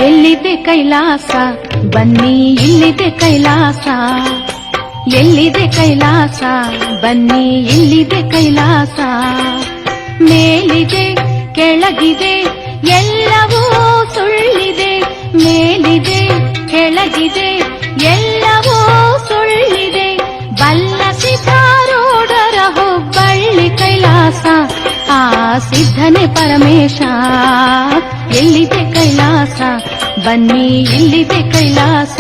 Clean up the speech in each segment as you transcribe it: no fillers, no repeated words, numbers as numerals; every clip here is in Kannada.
ಎಲ್ಲಿದೆ ಕೈಲಾಸ ಬನ್ನಿ ಇಲ್ಲಿದೆ ಕೈಲಾಸ, ಎಲ್ಲಿದೆ ಕೈಲಾಸ ಬನ್ನಿ ಇಲ್ಲಿದೆ ಕೈಲಾಸ. ಮೇಲಿದೆ ಕೆಳಗಿದೆ ಎಲ್ಲವೂ ಸುಳ್ಳಿದೆ, ಮೇಲಿದೆ ಕೆಳಗಿದೆ ಎಲ್ಲವೂ ಸುಳ್ಳಿದೆ. ಬಲ್ಲ ಸಿದ್ಧಾರೂಢರ ಹುಬ್ಬಳ್ಳಿ ಕೈಲಾಸ, ಆ ಸಿದ್ಧನೇ ಪರಮೇಶ. ಎಲ್ಲಿದೆ ಕೈಲಾಸ ಬನ್ನಿ ಇಲ್ಲಿದೆ ಕೈಲಾಸ,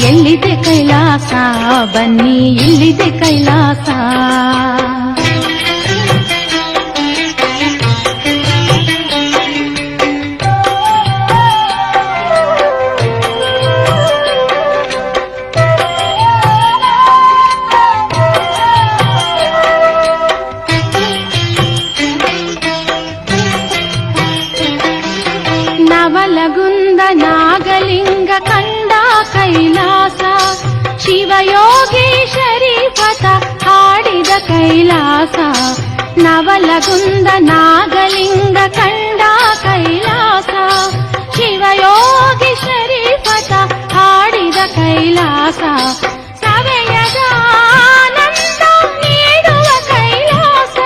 ಎಲ್ಲಿದೆ ಕೈಲಾಸ ಬನ್ನಿ ಇಲ್ಲಿದೆ ಕೈಲಾಸ. ನವಲಗುಂದ ನಾಗಲಿಂಗ ಕಂಡ ಕೈಲಾಸ, ಶಿವಯೋಗಿ ಶರೀಫತ ಹಾಡಿದ ಕೈಲಾಸ. ನವಲಗುಂದ ನಾಗಲಿಂಗ ಕಂಡ ಕೈಲಾಸ, ಶಿವಯೋಗಿ ಶರೀಫತ ಹಾಡಿದ ಕೈಲಾಸ. ಸವೆಯದ ಆನಂದ ನೀಡುವ ಕೈಲಾಸ,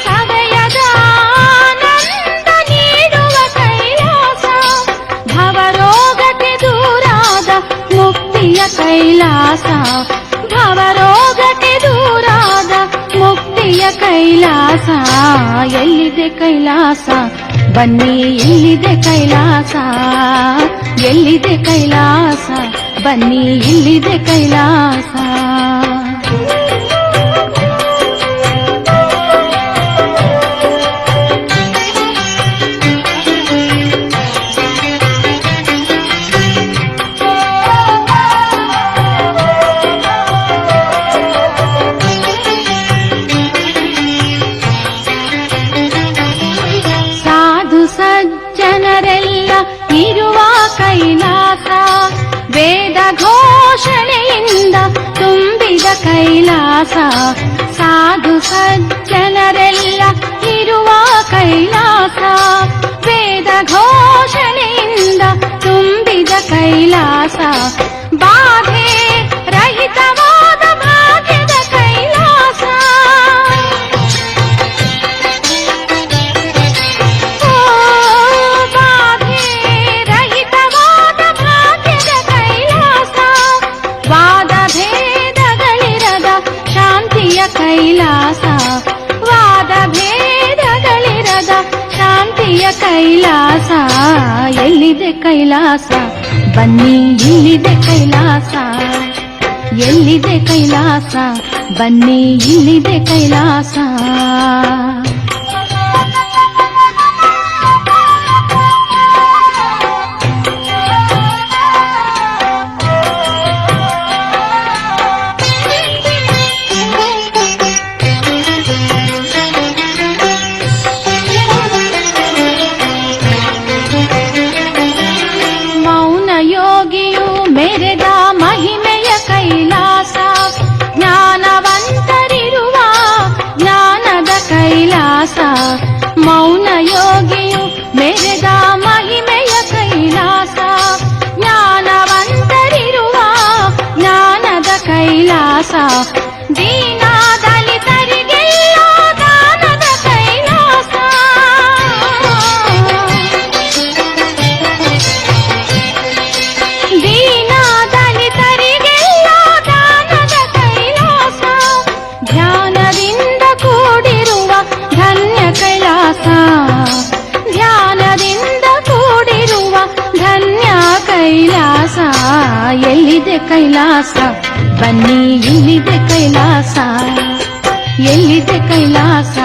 ಸವೆಯದ ಆನಂದ ನೀಡುವ ಕೈಲಾಸ. ಭವರೋಗಕ್ಕೆ ದೂರಾದ ಮುಕ್ತಿಯ ಕೈಲಾಸ, ಭವರೋಗಕ್ಕೆ ದೂರಾದ ಮುಕ್ತಿಯ ಕೈಲಾಸ. ಎಲ್ಲಿದೆ ಕೈಲಾಸ ಬನ್ನಿ ಇಲ್ಲಿದೆ ಕೈಲಾಸ, ಎಲ್ಲಿದೆ ಕೈಲಾಸ ಬನ್ನಿ ಇಲ್ಲಿದೆ ಕೈಲಾಸ. ಸಜ್ಜನರೆಲ್ಲ ಇರುವ ಕೈಲಾಸ, ವೇದ ಘೋಷಣೆಯಿಂದ ತುಂಬಿದ ಕೈಲಾಸ. ಸಾಧು ಸಜ್ಜನರೆಲ್ಲ ಇರುವ ಕೈಲಾಸ, ವೇದ ಘೋಷಣೆಯಿಂದ ತುಂಬಿದ ಕೈಲಾಸ. ಬಾಧೆ ರಹಿತವಾದ ಭಾಗ್ಯದ ಕೈಲಾಸ, ಕೈಲಾಸ. ವಾದ ಭೇದಗಳಿರದ ಶಾಂತಿಯ ಕೈಲಾಸ. ಎಲ್ಲಿದೆ ಕೈಲಾಸ ಬನ್ನಿ ಇಲ್ಲಿದೆ ಕೈಲಾಸ, ಎಲ್ಲಿದೆ ಕೈಲಾಸ ಬನ್ನಿ ಇಲ್ಲಿದೆ ಕೈಲಾಸ. ಮೆರೆದ ಮಹಿಮೆಯ ಕೈಲಾಸ, ಜ್ಞಾನವಂತರಿರುವ ಜ್ಞಾನದ ಕೈಲಾಸ. ಮೌನ ಯೋಗಿಯು ಮೆರೆದ ಮಹಿಮೆಯ ಕೈಲಾಸ, ಜ್ಞಾನವಂತರಿರುವ ಜ್ಞಾನದ ಕೈಲಾಸ. ದೀನ ದಲಿತರಿಗೆಲ್ಲ ದಾನದ ಕೈಲಾಸ, ದೀನ ದಲಿತರಿಗೆಲ್ಲ ದಾನದ ಕೈಲಾಸ. ಧ್ಯಾನದಿಂದ ಕೂಡಿರುವ ಧನ್ಯ ಕೈಲಾಸ, ಧ್ಯಾನದಿಂದ ಕೂಡಿರುವ ಧನ್ಯ ಕೈಲಾಸ. ಎಲ್ಲಿದೆ ಕೈಲಾಸ ಬನ್ನಿ ಇಲ್ಲಿದೆ ಕೈಲಾಸ, ಎಲ್ಲಿದೆ ಕೈಲಾಸ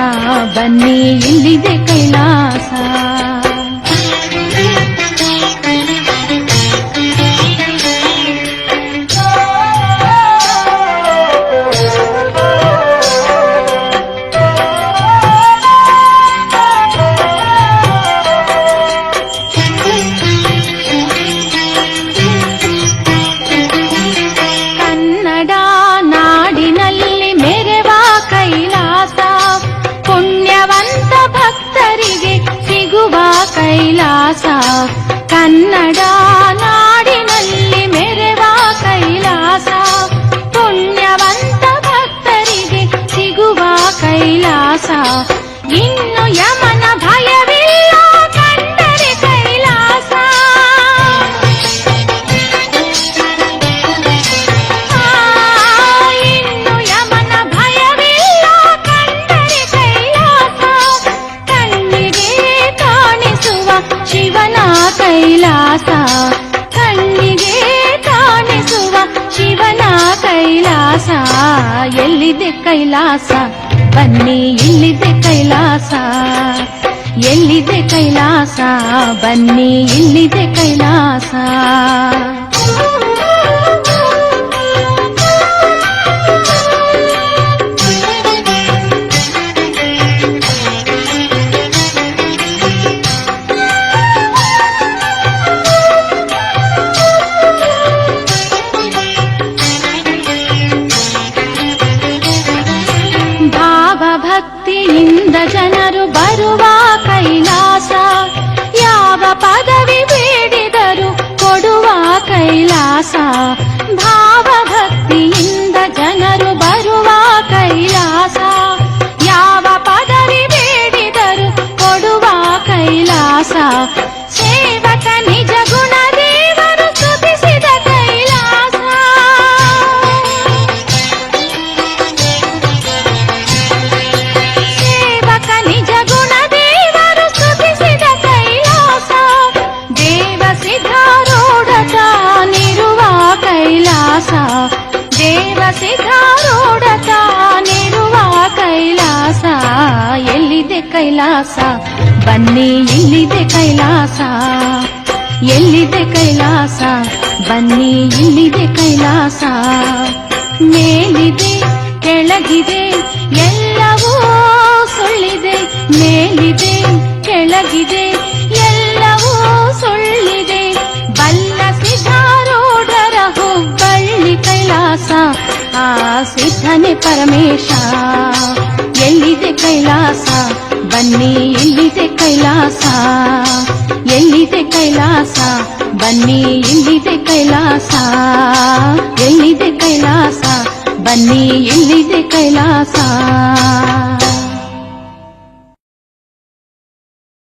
ಬನ್ನಿ ಇಲ್ಲಿದೆ ಕೈಲಾಸ. ಕನ್ನಡ ನಾಡಿನಲ್ಲಿ ಮೆರೆವ ಕೈಲಾಸ, ಕೈಲಾಸ ಕನ್ನಡ ನಾಡಿನಲ್ಲಿ ಮೆರೆವ ಕೈಲಾಸ ಪುಣ್ಯವಂತ ಭಕ್ತರಿಗೆ ಸಿಗುವ ಕೈಲಾಸ ಇನ್ನು ಯಮನ ಭಯವಿಲ್ಲ ಕಂಡರೆ ಕೈಲಾಸ ಇನ್ನು ಯಮನ ಭಯವಿಲ್ಲ ಕಂಡರೆ ಕೈಲಾಸ ಕಣ್ಣಿಗೆ ಕಾಣಿಸುವ ಶಿವನ ಕೈಲಾಸ ಕಣ್ಣಿಗೆ ಕಾಣಿಸುವ ಶಿವನ ಕೈಲಾಸ ಎಲ್ಲಿದೆ ಕೈಲಾಸ ಬನ್ನಿ ಇಲ್ಲಿದೆ ಕೈಲಾಸ ಎಲ್ಲಿದೆ ಕೈಲಾಸ ಬನ್ನಿ ಇಲ್ಲಿದೆ ಕೈಲಾಸ ಭಕ್ತಿಯಿಂದ ಜನರು ಬರುವ ಕೈಲಾಸ ಯಾವ ಪದವಿ ಬೇಡಿದರು ಕೊಡುವ ಕೈಲಾಸ ಭಾವಭಕ್ತಿಯಿಂದ ಜನರು ಬರುವ ಕೈಲಾಸ ಯಾವ ಪದವಿ ಬೇಡಿದರು ಕೊಡುವ ಕೈಲಾಸ ಸೇವಕ ನಿಜ ಗುಣ ದೇವರು ಸ್ತುತಿಸಿದ ಕೈಲಾಸ ದೇವ ಸಿದ್ಧಾರೂಢ ತಾನಿರುವ ಕೈಲಾಸ ಎಲ್ಲಿದೆ ಕೈಲಾಸ ಬನ್ನಿ ಇಲ್ಲಿದೆ ಕೈಲಾಸ ಎಲ್ಲಿದೆ ಕೈಲಾಸ ಬನ್ನಿ ಇಲ್ಲಿದೆ ಕೈಲಾಸ ಮೇಲಿದೆ ಕೆಳಗಿದೆ ಎಲ್ಲವೂ ಸುಳ್ಳಿದೆ ಮೇಲಿದೆ ಕೆಳಗಿದೆ ಎಲ್ಲವೂ ಸುಳ್ಳಿದೆ ಬಲ್ಲ ಸಿದ್ಧಾರೂಢರ ಹುಬ್ಬಳ್ಳಿ ಕೈಲಾಸ ಆ ಸಿದ್ಧನೆ ಪರಮೇಶ ಎಲ್ಲಿದೆ ಕೈಲಾಸ ಬನ್ನಿ ಇಲ್ಲಿದೆ ಕೈಲಾಸ ಎಲ್ಲಿದೆ ಕೈಲಾಸ ಬನ್ನಿ ಇಲ್ಲಿದೆ ಕೈಲಾಸ ಎಲ್ಲಿದೆ ಕೈಲಾಸ ಬನ್ನಿ ಇಲ್ಲಿದೆ ಕೈಲಾಸ